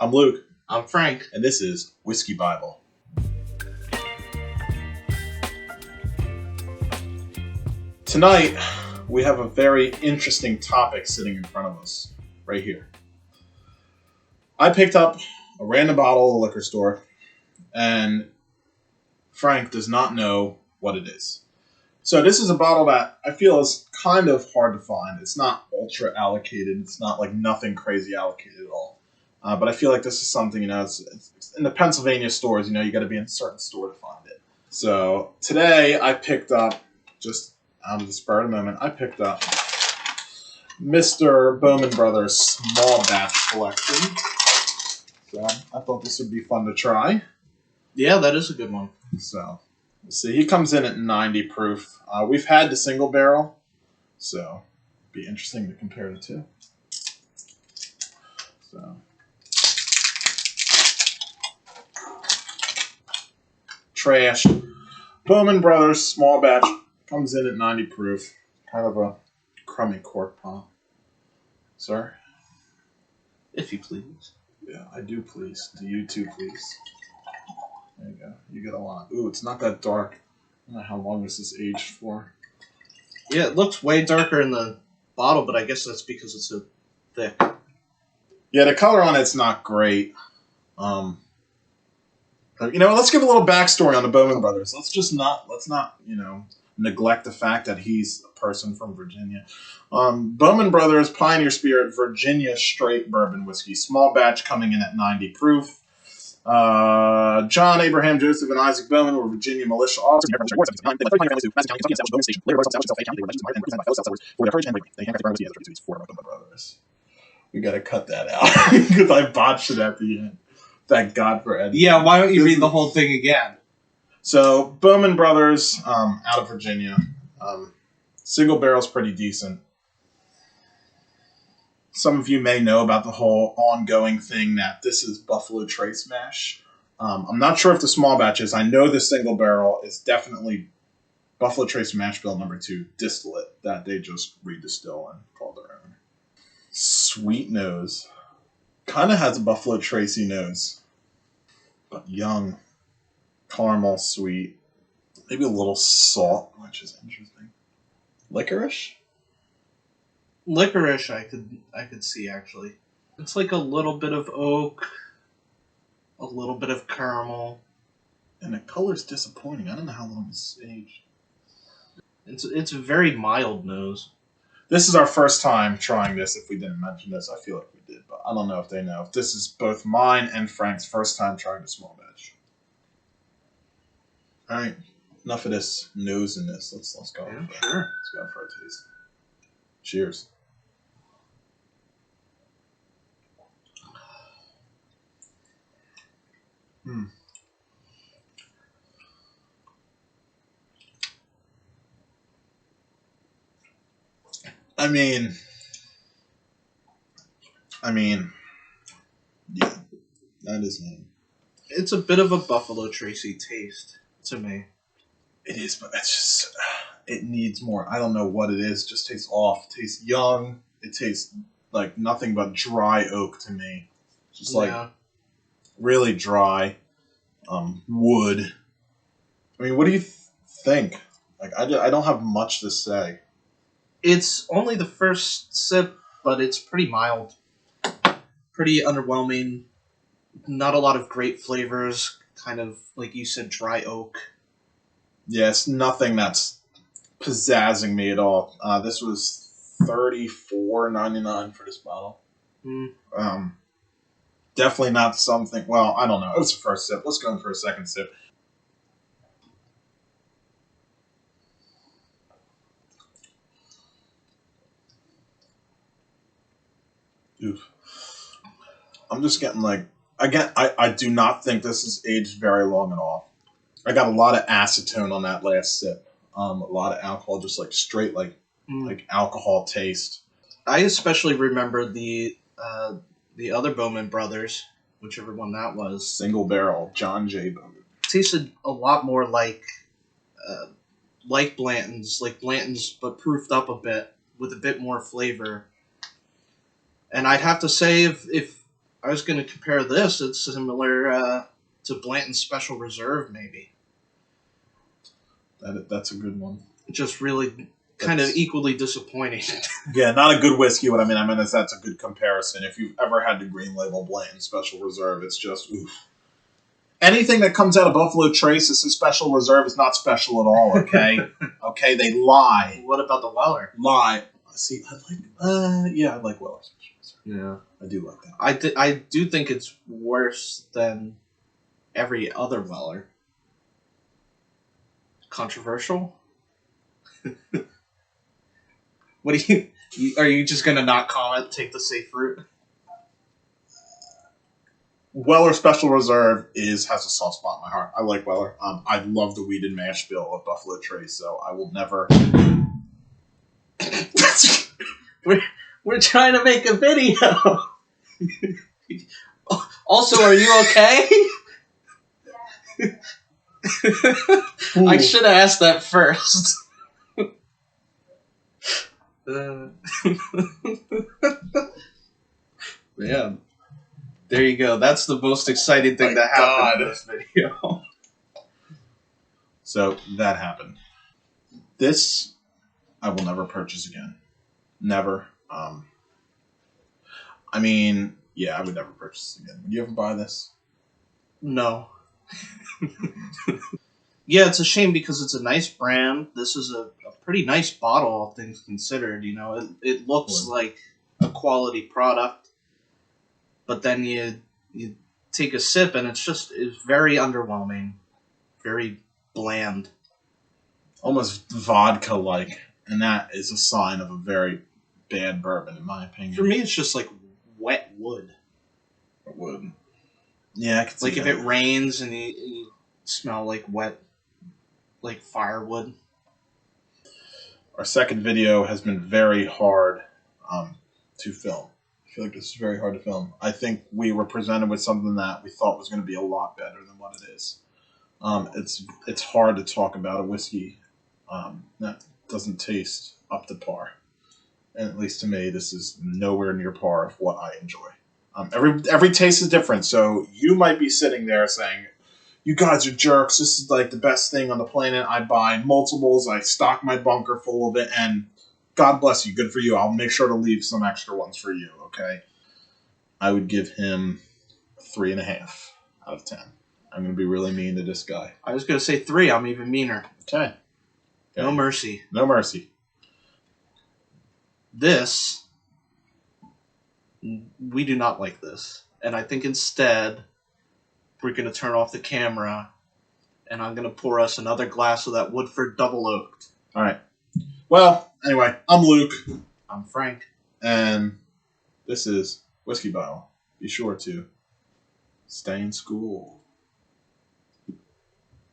I'm Luke. I'm Frank. And this is Whiskey Bible. Tonight, we have a very interesting topic sitting in front of us, right here. I picked up a random bottle at a liquor store, and Frank does not know what it is. So this is a bottle that I feel is kind of hard to find. It's not ultra allocated. It's not like nothing crazy allocated at all. But I feel like this is something, it's in the Pennsylvania stores, you got to be in a certain store to find it. So today I picked up, just out of the spur of the moment, I picked up Mr. Bowman Brothers Small Batch Collection. So I thought this would be fun to try. Yeah, that is a good one. So, let's see. He comes in at 90 proof. We've had the single barrel, so it'd be interesting to compare the two. So, trash. Bowman Brothers Small Batch comes in at 90 proof. Kind of a crummy cork pop. Sir? If you please. Yeah, I do please. Do you too, please? There you go. You get a lot. Ooh, it's not that dark. I don't know how long this is aged for. Yeah, it looks way darker in the bottle, but I guess that's because it's so thick. Yeah, the color on it's not great. Let's give a little backstory on the Bowman Brothers. Let's not neglect the fact that he's a person from Virginia. Bowman Brothers Pioneer Spirit Virginia Straight Bourbon Whiskey. Small batch coming in at 90 proof. John, Abraham, Joseph, and Isaac Bowman were Virginia militia officers. We gotta cut that out because I botched it at the end. Thank God for editing. Yeah, why don't you read the whole thing again? So, Bowman Brothers, out of Virginia. Single barrel's pretty decent. Some of you may know about the whole ongoing thing that this is Buffalo Trace mash. I'm not sure if the small batch is. I know the single barrel is definitely Buffalo Trace Mashbill No. 2 distillate that they just redistill and call their own. Sweet nose. Kind of has a Buffalo Tracy nose. But young. Caramel sweet. Maybe a little salt, which is interesting. Licorice? Licorice, I could see actually. It's like a little bit of oak, a little bit of caramel, and the color's disappointing. I don't know how long it's aged. It's a very mild nose. This is our first time trying this. If we didn't mention this, I feel like we did, but I don't know if they know. If this is both mine and Frank's first time trying the small batch. All right, enough of this nose in this. Let's go. Yeah, sure. Let's go for a taste. Cheers. I mean, yeah, that is it. It's a bit of a Buffalo Tracy taste to me. It is, but it's just, it needs more. I don't know what it is. It just tastes off. It tastes young. It tastes like nothing but dry oak to me. Just like really dry wood. I mean, what do you think? Like, I don't have much to say. It's only the first sip, but it's pretty mild. Pretty underwhelming. Not a lot of great flavors. Kind of, like you said, dry oak. Yeah, it's nothing that's pizzazzing me at all. This was $34.99 for this bottle. Definitely not something... Well, I don't know. It was the first sip. Let's go in for a second sip. Oof. I'm just getting like... Again, I do not think this is aged very long at all. I got a lot of acetone on that last sip. A lot of alcohol, just like straight like alcohol taste. I especially remember the other Bowman Brothers, whichever one that was. Single barrel, John J. Bowman. Tasted a lot more like Blanton's, but proofed up a bit with a bit more flavor. And I'd have to say, if I was going to compare this. It's similar to Blanton's Special Reserve, maybe. That's a good one. Just really kind of equally disappointing. Yeah, not a good whiskey. What I mean is that's a good comparison. If you've ever had the Green Label Blanton Special Reserve, it's just oof. Anything that comes out of Buffalo Trace as a Special Reserve is not special at all. Okay, okay, they lie. What about the Weller? Lie. See, I like Weller Special Reserve. Yeah, I do like that. I do think it's worse than every other Weller. Controversial? What do are you just gonna not comment? Take the safe route? Weller Special Reserve has a soft spot in my heart. I like Weller. I love the weed and mash bill of Buffalo Trace, so I will never. We're trying to make a video. Also, are you okay? I should have asked that first. Yeah. There you go. That's the most exciting thing that happened in this video. So that happened. This I will never purchase again. Never. I mean, yeah, I would never purchase it again. Would you ever buy this? No. Yeah, it's a shame because it's a nice brand. This is a pretty nice bottle, all things considered. You know, it looks like a quality product, but then you take a sip and it's very underwhelming, very bland, almost vodka-like, and that is a sign of a very bad bourbon, in my opinion. For me, it's just like wet wood. Wood. Yeah, I could see like that. If it rains and you smell like wet, like firewood. Our second video has been very hard to film. I feel like this is very hard to film. I think we were presented with something that we thought was going to be a lot better than what it is. It's hard to talk about a whiskey that doesn't taste up to par. And at least to me, this is nowhere near par of what I enjoy. Every taste is different, so you might be sitting there saying, you guys are jerks, this is like the best thing on the planet, I buy multiples, I stock my bunker full of it, and God bless you, good for you, I'll make sure to leave some extra ones for you, okay? I would give him 3.5 out of 10. I'm going to be really mean to this guy. I was going to say 3, I'm even meaner. Okay. No mercy. No mercy. This, we do not like this. And I think instead, we're going to turn off the camera, and I'm going to pour us another glass of that Woodford Double Oaked. All right. Well, anyway, I'm Luke. I'm Frank. And this is Whiskey Bottle. Be sure to stay in school.